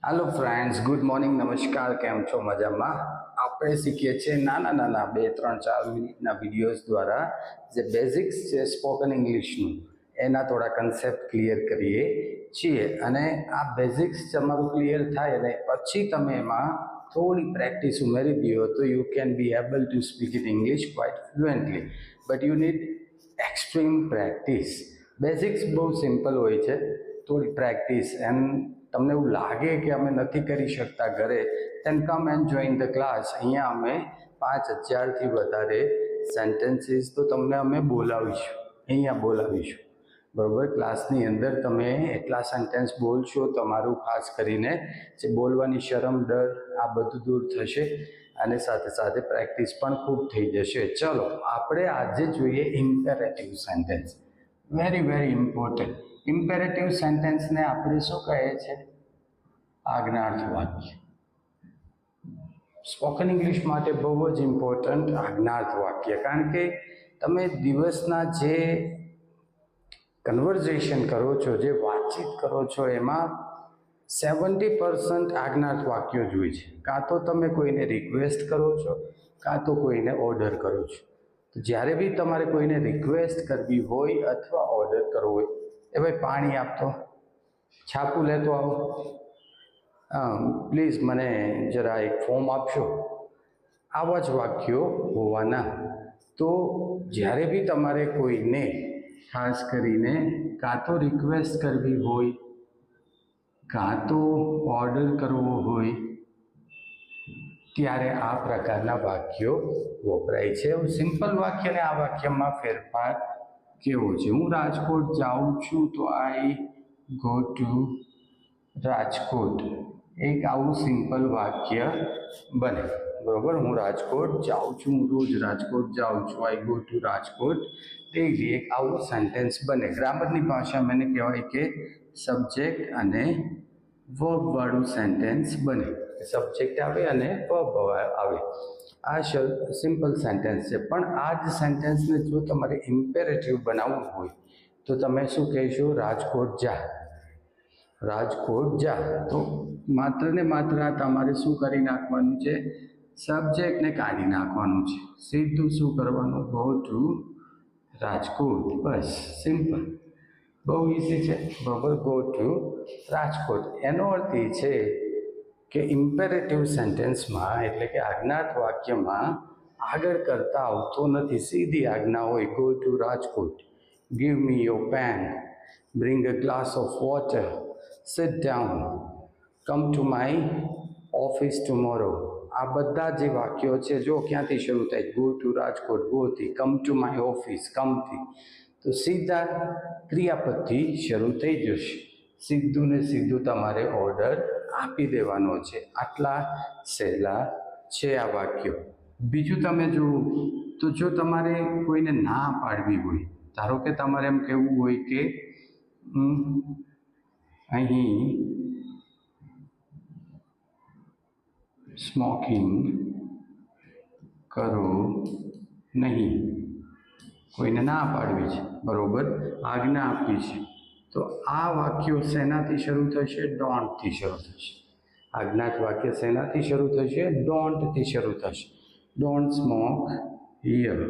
Hello friends, good morning, नमस्कार। केम छो मजाમાં? આપણે શીખીએ છીએ નાના નાના 2-3-4 મિનિટના વિડીયોઝ દ્વારા જે બેઝિક્સ છે સ્પોકન ઇંગ્લિશનું એના થોડા કન્સેપ્ટ ક્લિયર કરીએ છીએ અને આ બેઝિક્સ તમારું ક્લિયર થાય અને પછી તમે એમાં થોડી પ્રેક્ટિસ ઉમેરી દો તો you can be able to speak in English quite fluently, but you need extreme practice. Basics બહુ સિમ્પલ હોય છે, થોડી પ્રેક્ટિસ એન્ડ તમને એવું લાગે કે અમે નથી કરી શકતા ઘરે, then come and join the class. અહીંયા અમે 5000થી વધારે સેન્ટેન્સીસ તો તમને અમે બોલાવીશું, અહીંયા બોલાવીશું, બરાબર. ક્લાસની અંદર તમે એટલા સેન્ટેન્સ બોલશો, તમારું ખાસ કરીને જે બોલવાની શરમ, ડર આ બધું દૂર થશે અને સાથે સાથે પ્રેક્ટિસ પણ ખૂબ થઈ જશે. ચલો આપણે આજે જોઈએ imperative sentence. Very important. Imperative સેન્ટેન્સને આપણે શું કહે છે? આજ્ઞાર્થ વાક્ય. સ્પોકન ઇંગ્લિશ માટે બહુ જ ઇમ્પોર્ટન્ટ આજ્ઞાર્થ વાક્ય, કારણ કે તમે દિવસના જે કન્વર્ઝેશન કરો છો, જે વાતચીત કરો છો, એમાં 70% આજ્ઞાર્થ વાક્યો જ હોય છે. કાં તો તમે કોઈને રિક્વેસ્ટ કરો છો, કાં તો કોઈને ઓર્ડર કરો છો. તો જ્યારે બી તમારે કોઈને રિક્વેસ્ટ કરવી હોય અથવા ઓર્ડર કરવો હોય, એ ભાઈ પાણી આપતો, છાપું લેતો આવો, પ્લીઝ મને જરા એક ફોર્મ આપશો, આવા જ વાક્યો હોવાના. તો જ્યારે બી તમારે કોઈને ખાસ કરીને કાં તો રિક્વેસ્ટ કરવી હોય, કાં તો ઓર્ડર કરવો હોય, ત્યારે આ પ્રકારના વાક્યો વપરાય છે. હું સિમ્પલ વાક્ય ને આ વાક્યમાં ફેરફાર કેવો છે? હું રાજકોટ જાઉં છું તો આઈ ગો ટુ રાજકોટ. એક આવું સિમ્પલ વાક્ય બને, બરાબર. હું રાજકોટ જાઉં છું, હું રોજ રાજકોટ જાઉં છું, I go to Rajkot daily. એક આવું સેન્ટેન્સ બને. ગ્રામરની ભાષામાં એને કહેવાય કે સબ્જેક્ટ અને વર્બ વાળું સેન્ટેન્સ બને. સબ્જેક્ટ આવે અને વર્બ આવે. આ સિમ્પલ સેન્ટેન્સ છે. પણ આ જ સેન્ટેન્સને જો તમારે ઇમ્પેરેટિવ બનાવવું હોય તો તમે શું કહેશો? રાજકોટ જા, રાજકોટ જા. તો માત્ર ને માત્ર તમારે શું કરી નાખવાનું છે? સબ્જેક્ટને કાઢી નાખવાનું છે. સીધું શું કરવાનું? Go to Rajkot. Bus, simple, બહુ ઇઝી છે, બરાબર. Go to Rajkot. એનો અર્થ એ છે કે ઇમ્પેરેટિવ સેન્ટેન્સમાં, એટલે કે આજ્ઞાર્થ વાક્યમાં આગળ કરતા આવતો નથી. સીધી આજ્ઞા હોય. Go to Rajkot, give me your pen, bring a glass of water, sit down, come to my office tomorrow. આ બધા જે વાક્યો છે, જો ક્યાંથી શરૂ થાય? ગો ટુ રાજકોટ, ગોથી. કમ ટુ માય ઓફિસ, કમથી. તો સીધા ક્રિયાપદથી શરૂ થઈ જશે. સીધું ને સીધું તમારે ઓર્ડર આપી દેવાનો છે. આટલા સહેલા છે આ વાક્યો. બીજું તમે જુઓ તો જો તમારે કોઈને ના પાડવી હોય, ધારો કે તમારે એમ કહેવું હોય કે અહીં સ્મોકિંગ કરો નહીં, કોઈને ના પાડવી છે, બરોબર, આજ્ઞા આપવી છે. તો આ વાક્યો શેનાથી શરૂ થશે? ડોન્ટથી શરૂ થશે. આજ્ઞાત વાક્ય શેનાથી શરૂ થશે? ડોન્ટથી શરૂ થશે. Don't smoke here.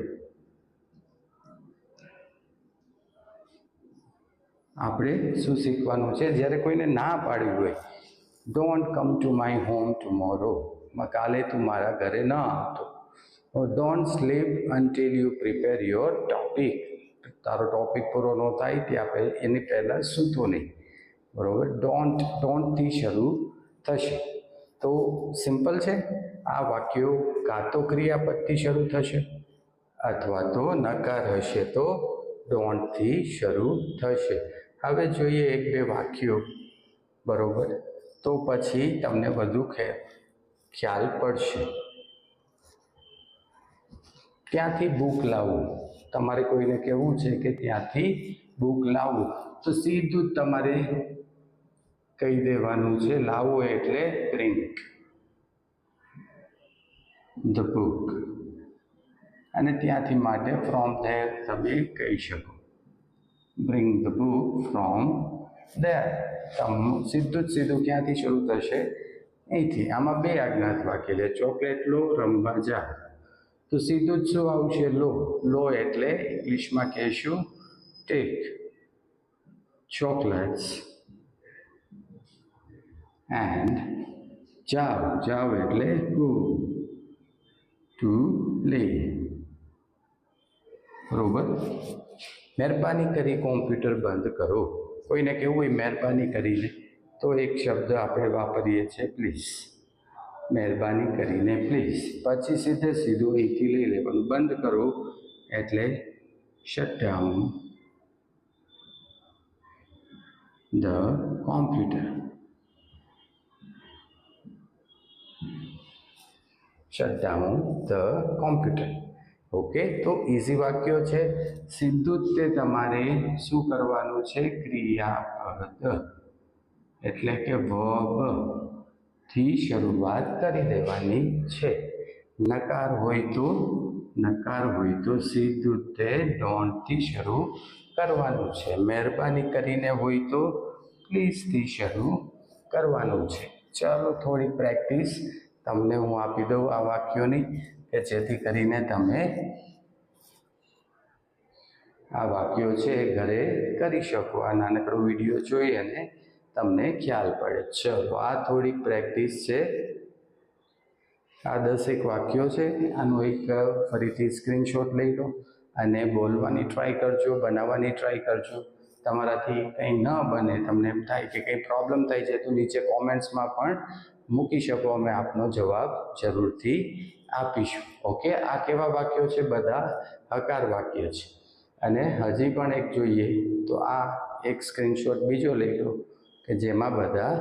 આપણે શું શીખવાનું છે? જ્યારે કોઈને ના પાડવી હોય, don't come to my home tomorrow, કાલે તું મારા ઘરે ન આવતો. Don't sleep until you prepare your topic. તારો ટોપિક પૂરો ન થાય ત્યાં એની પહેલાં સૂતો નહીં, બરાબર. ડોન્ટથી શરૂ થશે. તો સિમ્પલ છે. આ વાક્યો કાં તો ક્રિયાપદથી શરૂ થશે અથવા તો નકાર હશે તો ડોન્ટથી શરૂ થશે. હવે જોઈએ એક બે વાક્યો, બરાબર, તો પછી તમને વધુ ખ્યાલ પડશે. ત્યાંથી બુક લાવવું. તમારે કોઈને કહેવું છે કે ત્યાંથી બુક લાવવું, તો સીધું જ તમારે કહી દેવાનું છે. લાવવું એટલે બ્રિંગ ધ બુક. અને ત્યાંથી માટે ફ્રોમ ધેર તમે કહી શકો. Bring the book from there. સીધું જ સીધું ક્યાંથી શરૂ થશે? અહીંથી. આમાં બે આજ્ઞાત વાક્ય છે, ચોકલેટ લો, રમવા જા. તો સીધું જ શું આવશે? લો. લો એટલે ઇંગ્લિશમાં કહેશું ટેક ચોકલેટ્સ એન્ડ જાઓ. જાઓ એટલે ગો ટુ પ્લે. બરોબર. મહેરબાની કરી કોમ્પ્યુટર બંધ કરો. કોઈને કેવું હોય મહેરબાની કરીને, તો એક શબ્દ આપણે વાપરીએ છીએ પ્લીઝ. મહેરબાની કરીને પ્લીઝ. પછી સીધું અહીંથી લઈ લેવાનું. બંધ કરો એટલે shut down the computer. Shut down the computer. Okay, તો ઇઝી વાક્યો છે. સીધું જ તે તમારે શું કરવાનું છે? ક્રિયાપદ એટલે કે વર્બ થી શરૂઆત કરી દેવાની છે. નકાર હોય તો સીધું તે ડોન્ટ થી શરૂ કરવાનું છે. મહેરબાની કરીને હોય તો પ્લીઝ થી શરૂ કરવાનું છે. ચાલો થોડી પ્રેક્ટિસ તમને હું આપી દઉં આ વાક્યોની, કે જેથી કરીને તમે આ વાક્યો છે ઘરે કરી શકો. આ નાનકડો વિડીયો જોઈ અને તમને ખ્યાલ પડે. ચલો આ થોડીક પ્રેક્ટિસ છે. આ 10 વાક્યો છે. આનો એક ફરીથી સ્ક્રીનશોટ લઈ લો અને બોલવાની ટ્રાય કરજો, બનાવવાની ટ્રાય કરજો. તમારાથી કંઈ ન બને, તમને એમ થાય કે કંઈ પ્રોબ્લેમ થાય છે, તો નીચે કોમેન્ટ્સમાં પણ મૂકી શકો. અમે આપનો જવાબ જરૂરથી આપીશું. ઓકે, આ કેવા વાક્યો છે? બધા હકાર વાક્ય છે. અને હજી પણ એક જોઈએ તો આ એક સ્ક્રીનશોટ બીજો લઈ લો કે જેમાં બધા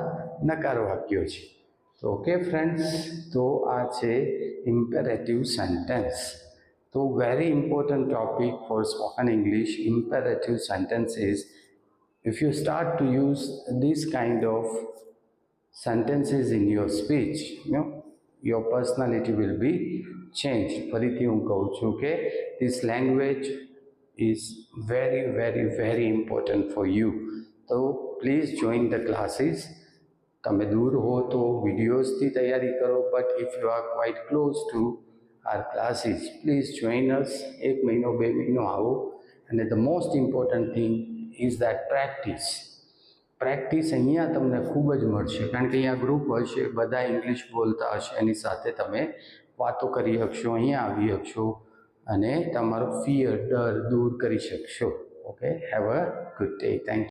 નકાર વાક્યો છે. તો ઓકે ફ્રેન્ડ્સ, તો આ છે ઇમ્પેરેટિવ સેન્ટેન્સ. તો very important topic for spoken English. Imperative sentence is, if you start to use this kind of sentences in your speech, your personality will be changed. ફરીથી હું કહું છું કે this language is very very very important for you. So please join the classes. તમે દૂર હો તો વિડીયોઝથી તૈયારી કરો, but if you are quite close to our classes, please join us. 1 મહિનો 2 મહિનો આવો. અને the most important thing is that practice. Practice અહીંયા તમને ખૂબ જ મળશે, કારણ કે અહીંયા ગ્રુપ હશે, બધા ઇંગ્લિશ બોલતા હશે, એની સાથે તમે વાતો કરી શકશો, અહીંયા આવી શકશો અને તમારો ફિયર, ડર દૂર કરી શકશો. Okay, have a good day. Thank you.